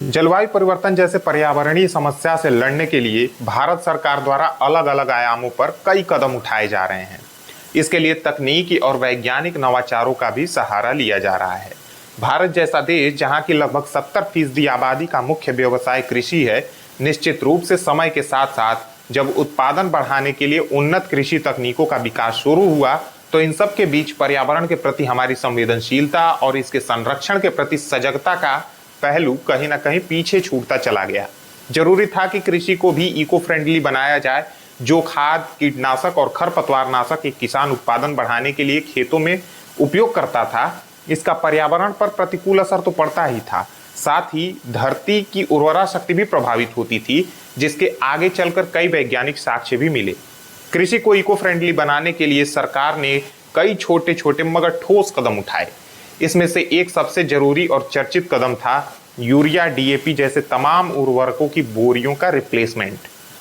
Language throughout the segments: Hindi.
जलवायु परिवर्तन जैसे पर्यावरणीय समस्या से लड़ने के लिए भारत सरकार द्वारा अलग अलग आयामों पर कई कदम उठाए जा रहे हैं। इसके लिए तकनीकी और वैज्ञानिक नवाचारों का भी सहारा लिया जा रहा है। भारत जैसा देश, जहां की लगभग 70% आबादी का मुख्य व्यवसाय कृषि है, निश्चित रूप से समय के साथ साथ जब उत्पादन बढ़ाने के लिए उन्नत कृषि तकनीकों का विकास शुरू हुआ, तो इन सब के बीच पर्यावरण के प्रति हमारी संवेदनशीलता और इसके संरक्षण के प्रति सजगता का पहलू कहीं ना कहीं पीछे छूटता चला गया। जरूरी था कि कृषि को भी इको फ्रेंडली बनाया जाए। जो खाद, कीटनाशक और खरपतवारनाशक एक किसान उत्पादन बढ़ाने के लिए खेतों में उपयोग करता था, इसका पर्यावरण पर प्रतिकूल असर तो पड़ता ही था, साथ ही धरती की उर्वरा शक्ति भी प्रभावित होती थी, जिसके आगे चलकर कई वैज्ञानिक साक्ष्य भी मिले। कृषि को इको फ्रेंडली बनाने के लिए सरकार ने कई छोटे छोटे मगर ठोस कदम उठाए। इसमें से एक सबसे जरूरी और चर्चित कदम था यूरिया, डीएपी जैसे तमाम उर्वरकों की बोरियों का रिप्लेसमेंट,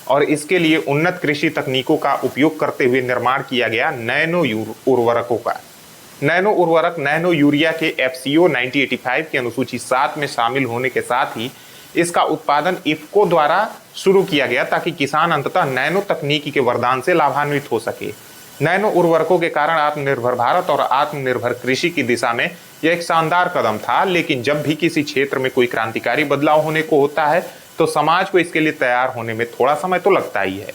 और इसके लिए उन्नत कृषि तकनीकों का उपयोग करते हुए निर्माण किया गया नैनो उर्वरकों का। नैनो उर्वरक नैनो यूरिया के FCO 9085 की अनुसूची 7 में शामिल होने के साथ ही इसका उत्पादन इफ्को द्वारा शुरू किया गया, ताकि किसान अंततः नैनो तकनीकी के वरदान से लाभान्वित हो सके। नैनो उर्वरकों के कारण आत्मनिर्भर भारत और आत्मनिर्भर कृषि की दिशा में यह एक शानदार कदम था। लेकिन जब भी किसी क्षेत्र में कोई क्रांतिकारी बदलाव होने को होता है, तो समाज को इसके लिए तैयार होने में थोड़ा समय तो लगता ही है।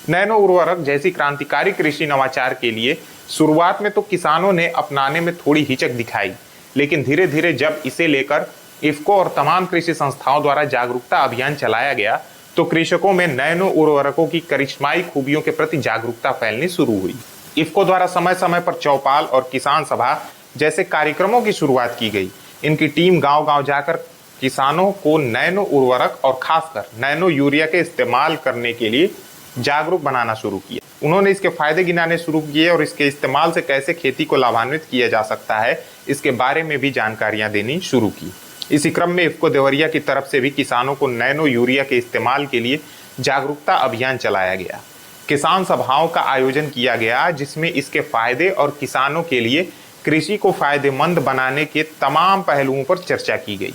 नैनो उर्वरक जैसी क्रांतिकारी कृषि नवाचार के लिए शुरुआत में तो किसानों ने अपनाने में थोड़ी हिचक दिखाई, लेकिन धीरे धीरे जब इसे लेकर इफ्को और तमाम कृषि संस्थाओं द्वारा जागरूकता अभियान चलाया गया, तो कृषकों में नैनो उर्वरकों की करिश्माई खूबियों के प्रति जागरूकता फैलनी शुरू हुई। इफ्को द्वारा समय समय पर चौपाल और किसान सभा जैसे कार्यक्रमों की शुरुआत की गई। इनकी टीम गांव गांव जाकर किसानों को नैनो उर्वरक और खासकर नैनो यूरिया के इस्तेमाल करने के लिए जागरूक बनाना शुरू किया। उन्होंने इसके फायदे गिनाने शुरू किए और इसके इस्तेमाल से कैसे खेती को लाभान्वित किया जा सकता है, इसके बारे में भी जानकारियां देनी शुरू की। इसी क्रम में इफ्को देवरिया की तरफ से भी किसानों को नैनो यूरिया के इस्तेमाल के लिए जागरूकता अभियान चलाया गया। किसान सभाओं का आयोजन किया गया, जिसमें इसके फायदे और किसानों के लिए कृषि को फायदेमंद बनाने के तमाम पहलुओं पर चर्चा की गई।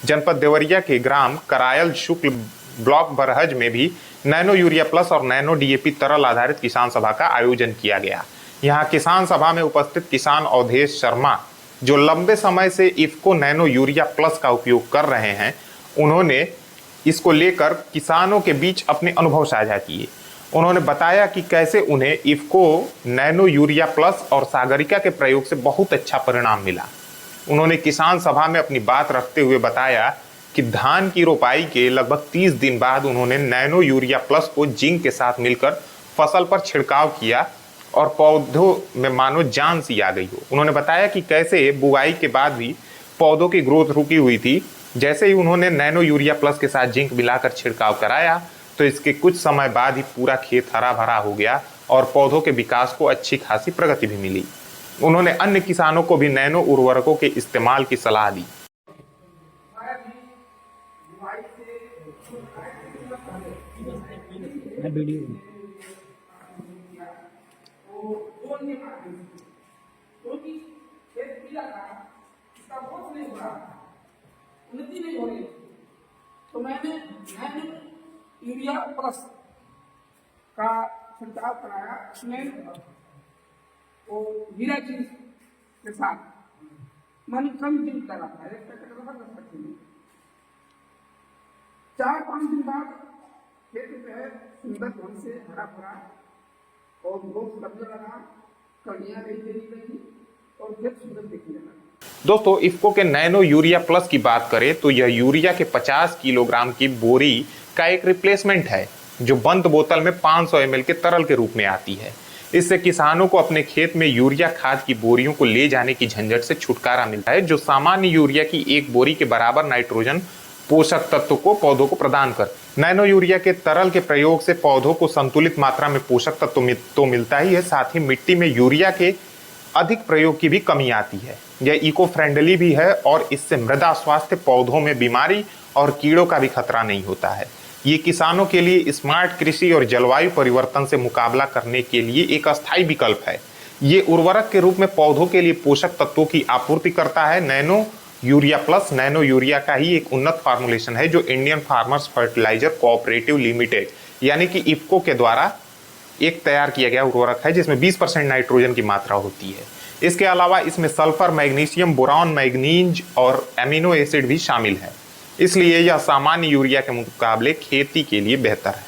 जनपद देवरिया के ग्राम करायल शुक्ल ब्लॉक बरहज में भी नैनो यूरिया प्लस और नैनो डीएपी तरल आधारित किसान सभा का आयोजन किया गया। यहाँ किसान सभा में उपस्थित किसान अवधेश शर्मा, जो लंबे समय से इफ्को नैनो यूरिया प्लस का उपयोग कर रहे हैं, उन्होंने इसको लेकर किसानों के बीच अपने अनुभव साझा किए। उन्होंने बताया कि कैसे उन्हें इफ्को नैनो यूरिया प्लस और सागरिका के प्रयोग से बहुत अच्छा परिणाम मिला। उन्होंने किसान सभा में अपनी बात रखते हुए बताया कि धान की रोपाई के लगभग 30 दिन बाद उन्होंने नैनो यूरिया प्लस को जिंक के साथ मिलकर फसल पर छिड़काव किया और पौधों में मानो जान सी आ गई हो। उन्होंने बताया कि कैसे बुआई के बाद भी पौधों की ग्रोथ रुकी हुई थी। जैसे ही उन्होंने नैनो यूरिया प्लस के साथ जिंक मिलाकर छिड़काव कराया, तो इसके कुछ समय बाद ही पूरा खेत हरा भरा हो गया और पौधों के विकास को अच्छी खासी प्रगति भी मिली। उन्होंने अन्य किसानों को भी नैनो उर्वरकों के इस्तेमाल की सलाह दी। उन्नति नहीं हो रही, तो मैंने नैनो यूरिया प्लस का छिड़काव कराया। उसमें वो हीरा जी के साथ मैंने कम दिन करा था, 1 पैकेट जबरदस्त रखी। 4-5 दिन बाद खेत जो है सुंदर ढंग से हरा भरा और ग्रोथ करने लगा, कड़ियाँ नहीं देनी लगी और खेत सुंदर दिखने लगा। दोस्तों, इफ्को के नैनो यूरिया प्लस की बात करें तो यह यूरिया के 50 किलोग्राम की बोरी का एक रिप्लेसमेंट है, जो बंद बोतल में 500 ml के तरल के रूप में आती है। इससे किसानों को अपने खेत में यूरिया खाद की बोरियों को ले जाने की झंझट से छुटकारा मिलता है, जो सामान्य यूरिया की एक बोरी के बराबर नाइट्रोजन पोषक तत्व को पौधों को प्रदान कर। नैनो यूरिया के तरल के प्रयोग से पौधों को संतुलित मात्रा में पोषक तत्व तो मिलता ही है, साथ ही मिट्टी में यूरिया के अधिक प्रयोग की भी कमी आती है। यह इको फ्रेंडली भी है और इससे मृदा स्वास्थ्य, पौधों में बीमारी और कीड़ों का भी खतरा नहीं होता है। ये किसानों के लिए स्मार्ट कृषि और जलवायु परिवर्तन से मुकाबला करने के लिए एक अस्थायी विकल्प है। ये उर्वरक के रूप में पौधों के लिए पोषक तत्वों की आपूर्ति करता है। Nano urea plus nano urea का ही एक उन्नत फार्मुलेशन है जो Indian farmers fertiliser cooperative limited यानी कि इफ्को के द्वारा एक तैयार किया गया उर्वरक है जिसमें 20% नाइट्रोजन की मात्रा होती है। इसके अलावा इसमें सल्फर, मैग्नीशियम, बोरान, मैग्नीज और एमिनो एसिड भी शामिल है, इसलिए यह सामान्य यूरिया के मुकाबले खेती के लिए बेहतर है।